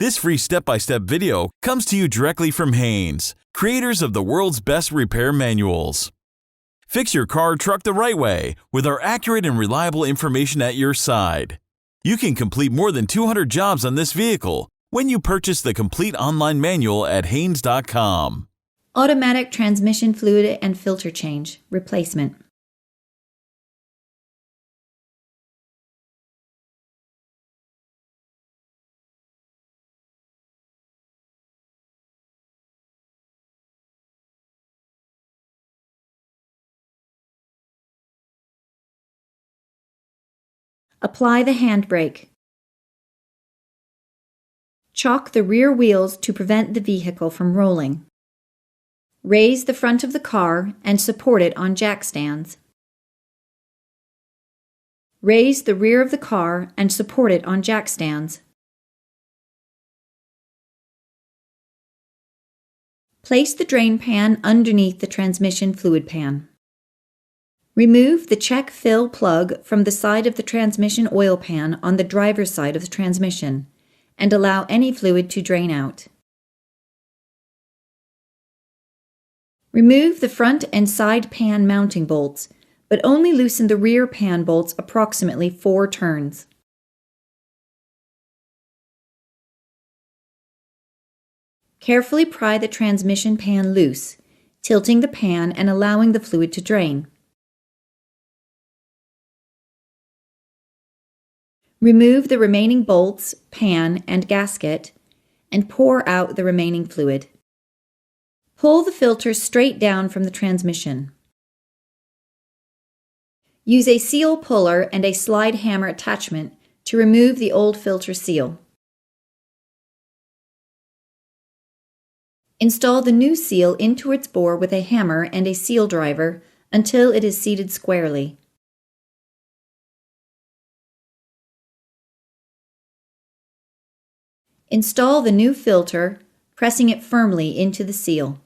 This free step-by-step video comes to you directly from Haynes, creators of the world's best repair manuals. Fix your car or truck the right way with our accurate and reliable information at your side. You can complete more than 200 jobs on this vehicle when you purchase the complete online manual at Haynes.com. Automatic transmission fluid and filter change, replacement. Apply the handbrake. Chock the rear wheels to prevent the vehicle from rolling. Raise the front of the car and support it on jack stands. Raise the rear of the car and support it on jack stands. Place the drain pan underneath the transmission fluid pan. Remove the check fill plug from the side of the transmission oil pan on the driver's side of the transmission and allow any fluid to drain out. Remove the front and side pan mounting bolts, but only loosen the rear pan bolts approximately 4 turns. Carefully pry the transmission pan loose, tilting the pan and allowing the fluid to drain. Remove the remaining bolts, pan, and gasket, and pour out the remaining fluid. Pull the filter straight down from the transmission. Use a seal puller and a slide hammer attachment to remove the old filter seal. Install the new seal into its bore with a hammer and a seal driver until it is seated squarely. Install the new filter, pressing it firmly into the seal.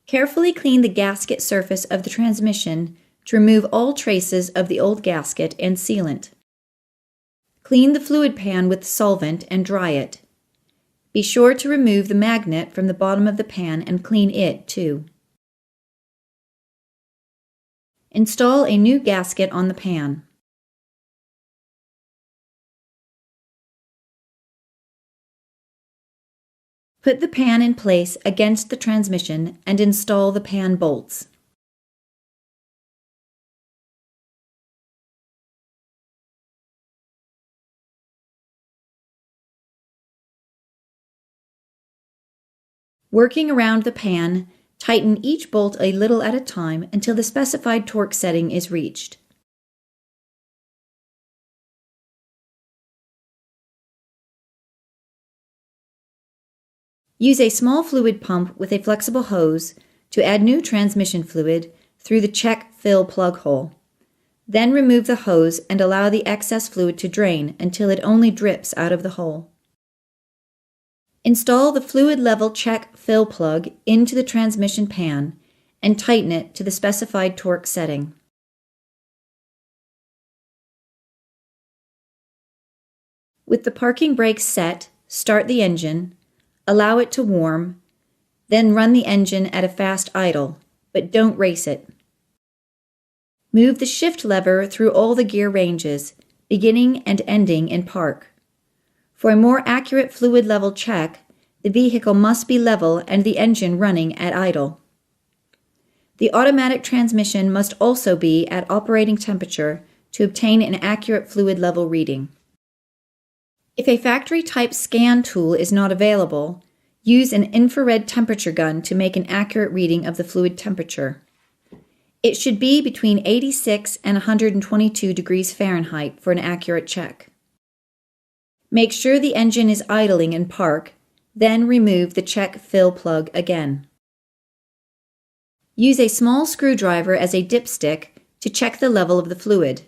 Carefully clean the gasket surface of the transmission to remove all traces of the old gasket and sealant. Clean the fluid pan with solvent and dry it. Be sure to remove the magnet from the bottom of the pan and clean it too. Install a new gasket on the pan. Put the pan in place against the transmission and install the pan bolts. Working around the pan, tighten each bolt a little at a time until the specified torque setting is reached. Use a small fluid pump with a flexible hose to add new transmission fluid through the check fill plug hole. Then remove the hose and allow the excess fluid to drain until it only drips out of the hole. Install the fluid level check fill plug into the transmission pan and tighten it to the specified torque setting. With the parking brakes set, start the engine. Allow it to warm, then run the engine at a fast idle, but don't race it. Move the shift lever through all the gear ranges, beginning and ending in park. For a more accurate fluid level check, the vehicle must be level and the engine running at idle. The automatic transmission must also be at operating temperature to obtain an accurate fluid level reading. If a factory-type scan tool is not available, use an infrared temperature gun to make an accurate reading of the fluid temperature. It should be between 86 and 122 degrees Fahrenheit for an accurate check. Make sure the engine is idling in park, then remove the check fill plug again. Use a small screwdriver as a dipstick to check the level of the fluid.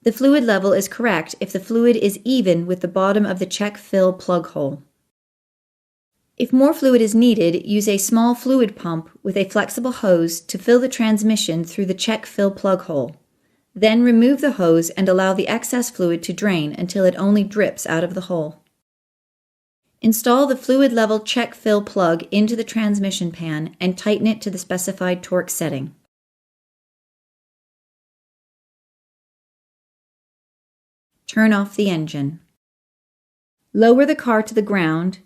The fluid level is correct if the fluid is even with the bottom of the check fill plug hole. If more fluid is needed, use a small fluid pump with a flexible hose to fill the transmission through the check fill plug hole. Then remove the hose and allow the excess fluid to drain until it only drips out of the hole. Install the fluid level check fill plug into the transmission pan and tighten it to the specified torque setting. Turn off the engine. Lower the car to the ground